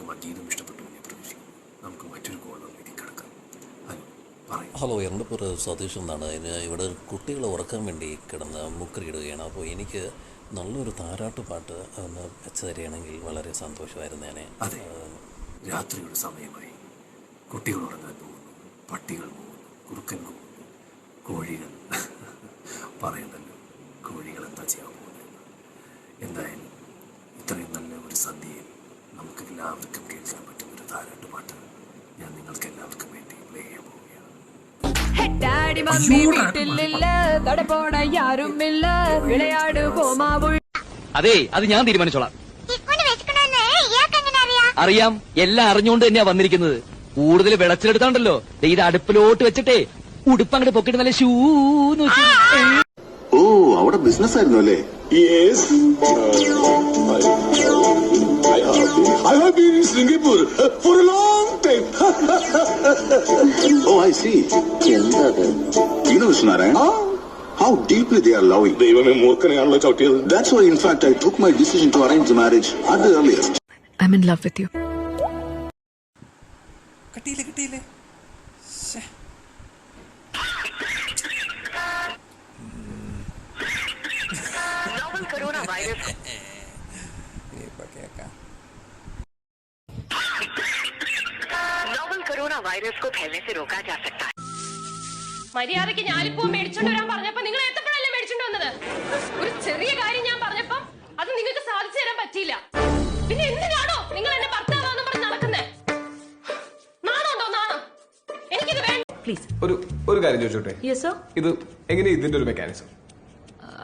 എല്ലാവർക്കും ആ ഗീതം ഇഷ്ടപ്പെട്ടു എന്ന് പ്രതീക്ഷിക്കുന്നു. നമുക്ക് മറ്റൊരു കോളിലേക്ക് കിടക്കാം. ഹലോ, എൻ്റെ പേര് സതീഷ് എന്നാണ്. ഇവിടെ കുട്ടികളെ ഉറക്കാൻ വേണ്ടി കിടന്ന് മുക്കറിയിടുകയാണ്. അപ്പോൾ എനിക്ക് നല്ലൊരു താരാട്ട് പാട്ട് ഒന്ന് വെച്ച് തരികയാണെങ്കിൽ വളരെ സന്തോഷമായിരുന്നേനെ. അതെ, രാത്രിയുടെ സമയമായി. കുട്ടികൾ ഉറങ്ങാൻ പോകുന്നു, പട്ടികൾ പോകുന്നു, കുറുക്കൻ പോകുന്നു, കോഴികൾ പറയുന്നല്ലോ കോഴികൾ എന്താ ചെയ്യാൻ പോകുന്നത്. എന്തായാലും ഇത്രയും നല്ല ഒരു സന്ധ്യയിൽ നമുക്ക് എല്ലാവർക്കും കേൾക്കാൻ പറ്റുന്ന ഒരു താരാട്ട് പാട്ട് ഞാൻ നിങ്ങൾക്ക് എല്ലാവർക്കും വേണ്ടി പ്ലേ ചെയ്യാൻ പോവുകയാണ്. അതെ, അത് ഞാൻ തീരുമാനിച്ചോളാം. അറിയാം, എല്ലാം അറിഞ്ഞുകൊണ്ട് തന്നെയാ വന്നിരിക്കുന്നത്. കൂടുതൽ വിളച്ചിലെടുത്താണ്ടല്ലോ ഇത് അടുപ്പിലോട്ട് വെച്ചിട്ടേ ഉടുപ്പ് അങ്ങോട്ട് പൊക്കിട്ട് നല്ല ഷൂന്ന് വെച്ചു. ഓ, അവിടെ ബിസിനസ് ആയിരുന്നു അല്ലേ? I have been in Singapore for a long time. Oh, I see. You know, Narayan, how deeply they are loving. That's why, in fact, I took my decision to arrange the marriage at the earliest. I'm in love with you. കിട്ടിയില്ലേ novel corona virus को फैलने से रोका जा सकता है. മര്യാദയ്ക്ക് ഞാലിപ്പൂ മേടിച്ചോണ്ട് വരാൻ പറഞ്ഞപ്പോ നിങ്ങൾ എത്തപ്പോഴല്ലേ മേടിച്ചോണ്ട് വന്നത്? ഒരു ചെറിയ കാര്യം ഞാൻ പറഞ്ഞപ്പോ അത് നിങ്ങൾക്ക് സാധിച്ചു തരാൻ പറ്റിയില്ല. പിന്നെ എന്തിനാണോ നിങ്ങൾ എന്നെ ഭർത്താവാന്ന് പറഞ്ഞ് നടക്കുന്നേ? നാണോണ്ടോ? നാണം എനിക്കിത് വേണ്ട. പ്ലീസ് ഒരു കാര്യം ചോദിച്ചോട്ടെ? Yes sir. ഇത് എങ്ങനെയാ ഇതിന്റെ ഒരു മെക്കാനിസം?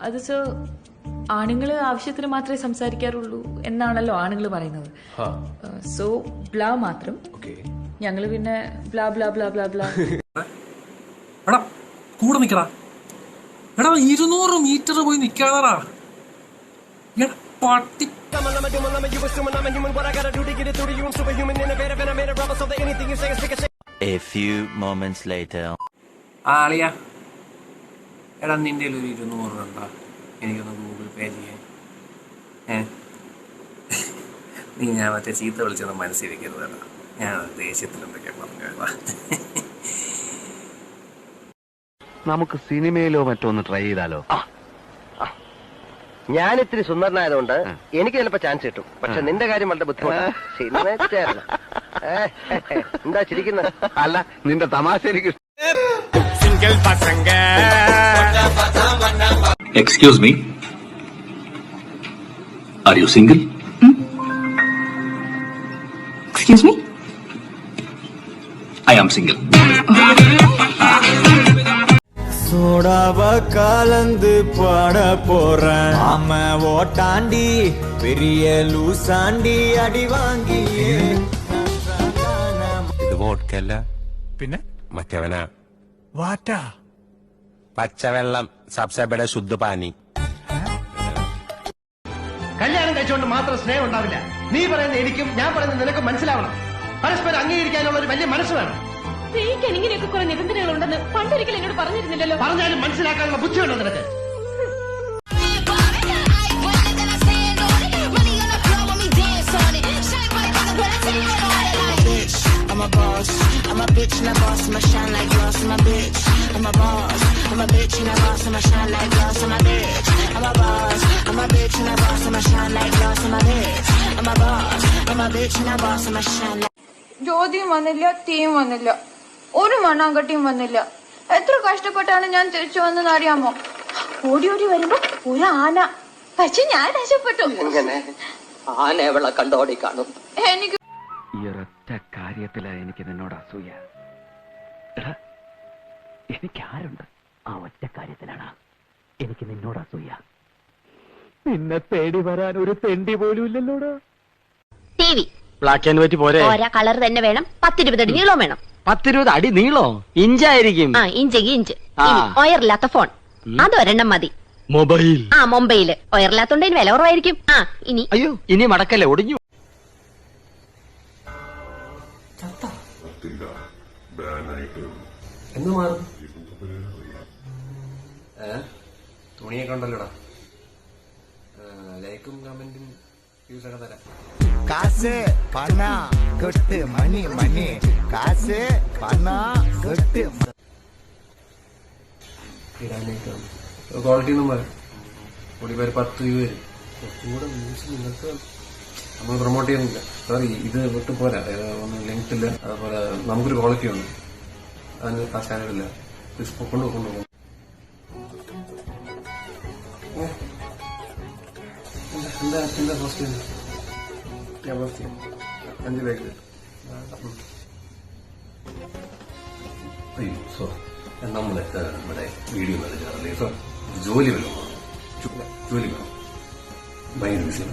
അത് സർ, ആണുങ്ങൾ ആവശ്യത്തിന് മാത്രമേ സംസാരിക്കാറുള്ളൂ എന്നാണല്ലോ ആണുങ്ങൾ പറയുന്നത്. സോ ബ്ലാ മാത്രം, ഞങ്ങള് പിന്നെ blah blah blah blah blah. എടാ കൂടെ നിക്കടാ. എടാ 200 മീറ്റർ പോയി നിക്കാതാ. എടാ പട്ടി. A few moments later. ആളിയാ, എടാ നിന്റെ ഒരു 200 ഉണ്ടാ, എനിക്കൊന്ന് ഗൂഗിൾ പേ ചെയ്യാൻ. നീ ഞാൻ മറ്റേ ചീത്ത വിളിച്ചൊന്നും മനസ്സിൽ വെക്കരുത് കേട്ടോ. ഞാൻ ദേഷ്യത്തിൽ എന്തൊക്കെയാ പറഞ്ഞു. നമുക്ക് സിനിമയിലോ മറ്റോ ട്രൈ ചെയ്താലോ? ഞാൻ ഇത്തിരി സുന്ദരനായതുകൊണ്ട് എനിക്ക് ചിലപ്പോ ചാൻസ് കിട്ടും. പക്ഷെ നിന്റെ കാര്യം വളരെ ബുദ്ധിമുട്ടാണ്. എന്താ ചിരിക്കുന്നത്? അല്ല, നിന്റെ തമാശ എനിക്ക്. Excuse me, are you single? Excuse me? I am single. சோடாவ கலந்து பாட போறேன். ஆம ஓட்டாண்டி பெரிய லூசாண்டி அடி வாங்கி. ഇത് വോഡ്കല്ല, പിന്നെ മറ്റവനാ വാറ്റാ പച്ചവെള്ളം. സബ്സബയുടെ ശുദ്ധപാനി. കല്യാണം കഴിച്ചുകൊണ്ട് മാത്രം സ്നേഹം ഉണ്ടാവില്ല. നീ പറയുന്ന എനിക്കും ഞാൻ പറയുന്നത് നിനക്കും മനസ്സിലാവണം. പരസ്പരം അംഗീകരിക്കാനുള്ള ഒരു വലിയ മനസ്സ് വേണം. സ്ത്രീക്ക് ഇങ്ങനെയൊക്കെ കുറെ നിബന്ധനകളുണ്ടെന്ന് പണ്ടൊരിക്കലും എന്നോട് പറഞ്ഞിരുന്നില്ലല്ലോ. പറഞ്ഞാലും മനസ്സിലാക്കാനുള്ള ബുദ്ധിയുണ്ടോ നിനക്ക്? I'm a boss, I'm a bitch and a boss, I'm a shine like glass, I'm a bitch. I'm a boss, I'm a bitch and a boss, I'm a shine like glass, I'm a bitch. I'm a boss, I'm a bitch and a boss, I'm a shine like glass, I'm a bitch. I'm a boss, I'm a bitch and a boss, I'm a shine like. ജ്യോതിയും വന്നില്ല, തീയും വന്നില്ല, ഒരു മണ്ണാങ്കട്ടിയും വന്നില്ല. എത്ര കഷ്ടപ്പെട്ടാണ് ഞാൻ തിരിച്ചു വന്നെന്ന് അറിയാമോ? ഓടി ഓടി വരുമ്പോ ഒരു ആന. പക്ഷെ ഞാൻ രക്ഷപ്പെട്ടു. ആന എവിടെ കണ്ടോടി കാണും. എനിക്ക് ഈ ഒരൊറ്റ കാര്യത്തിലാ എനിക്ക് നിന്നോട് അസൂയ. എനിക്കാരുണ്ട്? ആ ഒറ്റ കാര്യത്തിലാണ് എനിക്ക് നിന്നോട് അസൂയ. നിന്നെ തേടി വരാൻ ഒരു തെണ്ടി പോലും ഇല്ലല്ലോടാ. ടിവി ബ്ലാക്ക് ആൻഡ് വൈറ്റ് പോരെ? കളർ തന്നെ വേണം. 10-20 അടി നീളം വേണം. 10-20 അടി നീളോ? ഇഞ്ചായിരിക്കും. ഇഞ്ച്. ഒയറില്ലാത്ത ഫോൺ അതൊരെണ്ണം മതി. മൊബൈൽ? മൊബൈല് ഒയറില്ലാത്തോണ്ട് വില കുറവായിരിക്കും. ഇനി അയ്യോ, ഇനി മടക്കല്ലേ, ഒടിഞ്ഞു. എന്ന് മാറും തുണിയൊക്കെ ഉണ്ടല്ലോടാ. ലൈക്കും കമന്റും വ്യൂസൊക്കെ തരാം. കാശ് പണ കൊട്ട് മണി മണി കാശ് പണ കൊട്ട് ഇടാനായിട്ട് ക്വാളിറ്റി ഒന്നും പറയാം. കൂടി പേര് 10 രൂപ വരും. കുറച്ചും കൂടെ വ്യൂസ് നിങ്ങൾക്ക് നമ്മൾ പ്രൊമോട്ട് ചെയ്യുന്നില്ല. സോറി, ഇത് വിട്ടു പോരാ. ഒന്നും ലിങ്ക് ഇല്ല. അതുപോലെ നമുക്കൊരു ക്വാളിറ്റി ഉണ്ട്, അതിന് ആ ചാനലില്ല. കൊണ്ടുപോകും. എന്താ ഫസ്റ്റ് 5 പേക്ക്. അയ്യോ സോ നമ്മളെ നമ്മുടെ വീഡിയോ എടുക്കാറില്ലേ സോ ജോലി വല്ലതും ജോലി വേണം ഭയങ്കര വിഷയം.